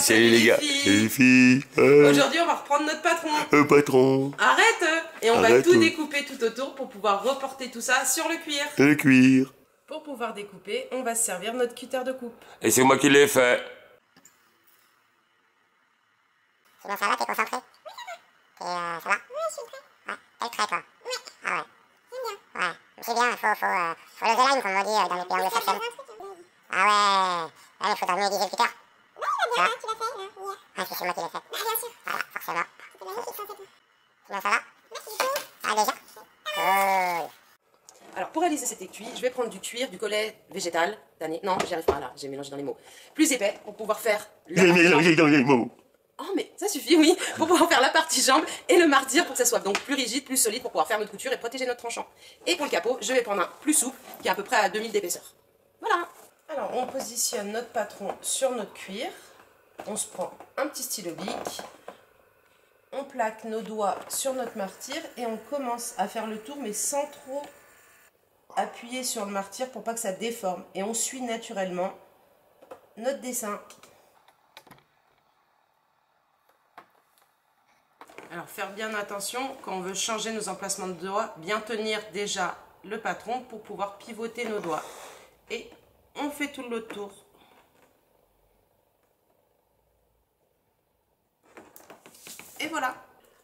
Salut les gars. Salut les filles. Aujourd'hui, on va reprendre notre patron. Patron. Arrête. Et on va Arrête, tout découper tout autour pour pouvoir reporter tout ça sur le cuir. Le cuir. Pour pouvoir découper, on va se servir notre cutter de coupe. Et c'est moi qui l'ai fait. Sinon ça va, t'es concentré? Ça va? Oui, je suis prêt. Ouais, t'es prêt toi? Ouais. Ah ouais. J'aime bien. Ouais, c'est bien, faut lever l'âme comme on dit dans les pays anglo-saxons. Ah ouais, ouais, mais faut t'en aiguiser le cutter. Ouais, il va bien, tu l'as fait, là, hier. Ah, c'est moi qui l'ai fait. Bah, bien sûr. Voilà, forcément. C'était magnifique, sans fait. Sinon ça va? Merci beaucoup. Ah déjà? Cool. Alors, pour réaliser cet étui, je vais prendre du cuir, du collet végétal, tanné. Non, j'y arrive pas là, j'ai mélangé dans les mots. Plus épais, pour pouvoir faire J'ai mélangé dans les mots. Oh mais ça suffit, oui, pour pouvoir faire la partie jambe et le martyr pour que ça soit donc plus rigide, plus solide pour pouvoir faire notre couture et protéger notre tranchant. Et pour le capot, je vais prendre un plus souple qui est à peu près à 2000 d'épaisseur. Voilà. Alors on positionne notre patron sur notre cuir, on se prend un petit stylo bic, on plaque nos doigts sur notre martyr et on commence à faire le tour mais sans trop appuyer sur le martyr pour pas que ça déforme. Et on suit naturellement notre dessin. Alors faire bien attention quand on veut changer nos emplacements de doigts, bien tenir déjà le patron pour pouvoir pivoter nos doigts. Et on fait tout l'autre tour. Et voilà.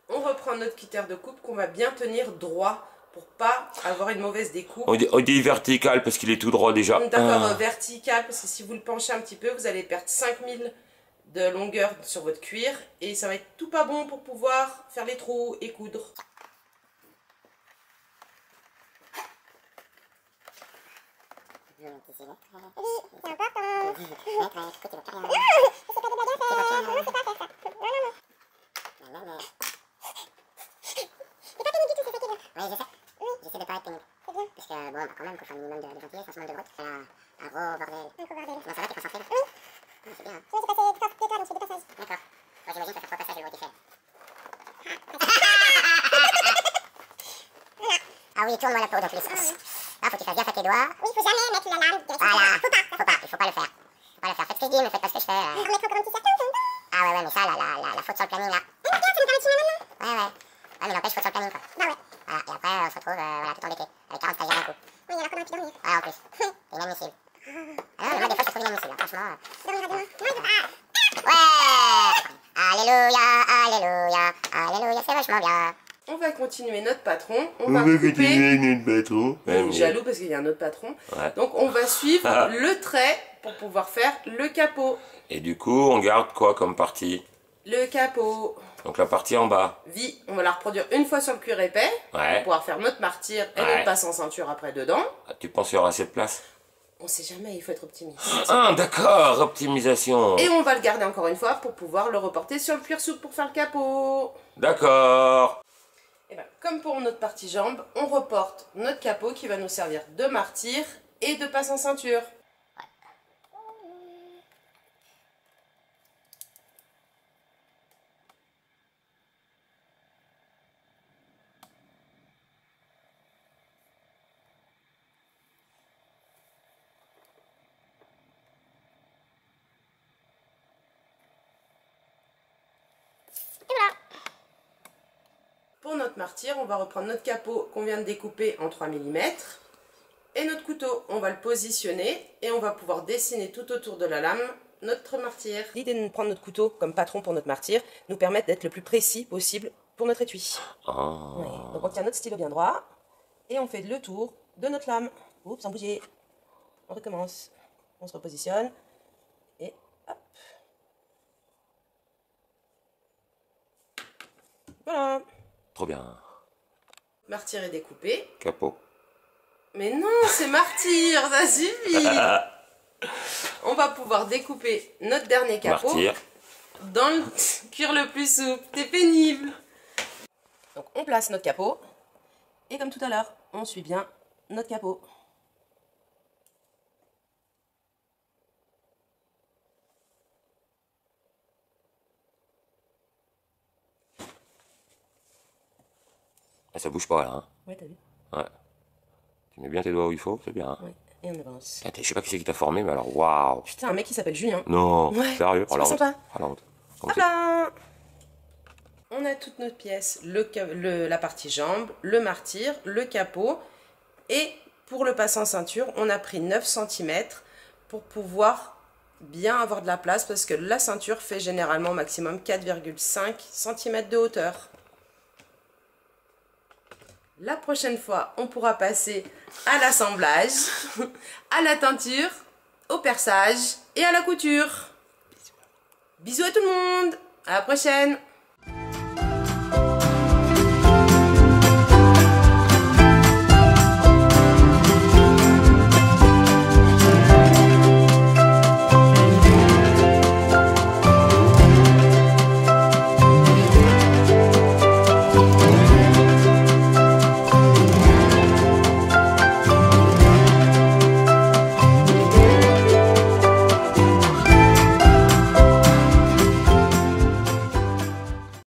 On reprend notre cutter de coupe qu'on va bien tenir droit pour pas avoir une mauvaise découpe. On dit vertical parce qu'il est tout droit déjà. D'accord, vertical parce que si vous le penchez un petit peu, vous allez perdre 5000 de longueur sur votre cuir et ça va être tout pas bon pour pouvoir faire les trous et coudre. Oui, c'est important. Oui, je sais. J'essaie de pas être pénible. Parce que bon, quand même, il faut faire un minimum de gentillesse, un minimum de droite, c'est un gros bordel. Non, ça va, t'es concentré là? Oui. C'est bien. J'ai passé 3 pieds donc je fais 2 passages. D'accord. Moi j'imagine que ça fait 3 passages le gros qui fait. Ah oui, tourne-moi la peau donc les. Là, faut que tu fasses gaffe à tes doigts. Oui, faut jamais mettre la lame direction. Voilà. Faut pas, il faut pas le faire. Faut pas le faire. Faites ce que je dis, mais faites pas ce que je fais. On mettra encore un petit cercle. Ah ouais, mais ça, la faute sur le planning là. Mais regarde, ça me permet de filmer maintenant. Ouais. Ouais, mais n'empêche, faute sur le planning quoi. Bah ouais. Voilà, et après, on se retrouve voilà, tout embêté. Avec 40 stagiaires d'un coup. Oui, alors comment tu dormir? Ouais, en plus. C'est inadmissible. Ah non, mais moi, des fois, je trouve inadmissible, franchement. Dormir à demain. Ouais. Alléluia, alléluia, alléluia, c'est vachement bien. On va continuer notre patron. On On va va couper. continuer notre patron. Il est jaloux parce qu'il y a un autre patron. Ouais. Donc on va suivre le trait pour pouvoir faire le capot. Et du coup, on garde quoi comme partie? Le capot. Donc la partie en bas. Vie, on va la reproduire une fois sur le cuir épais. Ouais. Pour pouvoir faire notre martyr et Ouais. notre passe en ceinture après dedans. Ah, tu penses qu'il y aura assez de place? On sait jamais, il faut être optimiste. Ah, d'accord, optimisation. Et on va le garder encore une fois pour pouvoir le reporter sur le cuir souple pour faire le capot. D'accord. Et ben, comme pour notre partie jambe, on reporte notre capot qui va nous servir de martyr et de passe en ceinture. Pour notre martyr, on va reprendre notre capot qu'on vient de découper en 3 mm. Et notre couteau, on va le positionner et on va pouvoir dessiner tout autour de la lame notre martyr. L'idée de prendre notre couteau comme patron pour notre martyr nous permet d'être le plus précis possible pour notre étui. Oh. Oui. Donc on tient notre stylo bien droit et on fait le tour de notre lame. Oups, sans bouger. On recommence. On se repositionne et hop. Voilà. Trop bien. Martyr est découpé. Capot. Mais non, c'est martyr, ça suffit. On va pouvoir découper notre dernier capot Martyr. dans le cuir le plus souple. C'est pénible. Donc on place notre capot et comme tout à l'heure, on suit bien notre capot. Ah, ça bouge pas là. Hein. Ouais, t'as vu? Ouais. Tu mets bien tes doigts où il faut, c'est bien. Hein. Ouais. Et on avance. Attends, je sais pas qui c'est qui t'a formé, mais alors, waouh. Putain, un mec qui s'appelle Julien. Non, Ouais, sérieux. c'est pas sympa. Oh la honte. Hop là. On a toutes nos pièces, la partie jambe, le martyr, le capot. Et pour le passant ceinture, on a pris 9 cm pour pouvoir bien avoir de la place parce que la ceinture fait généralement maximum 4,5 cm de hauteur. La prochaine fois, on pourra passer à l'assemblage, à la teinture, au perçage et à la couture. Bisous à tout le monde, à la prochaine!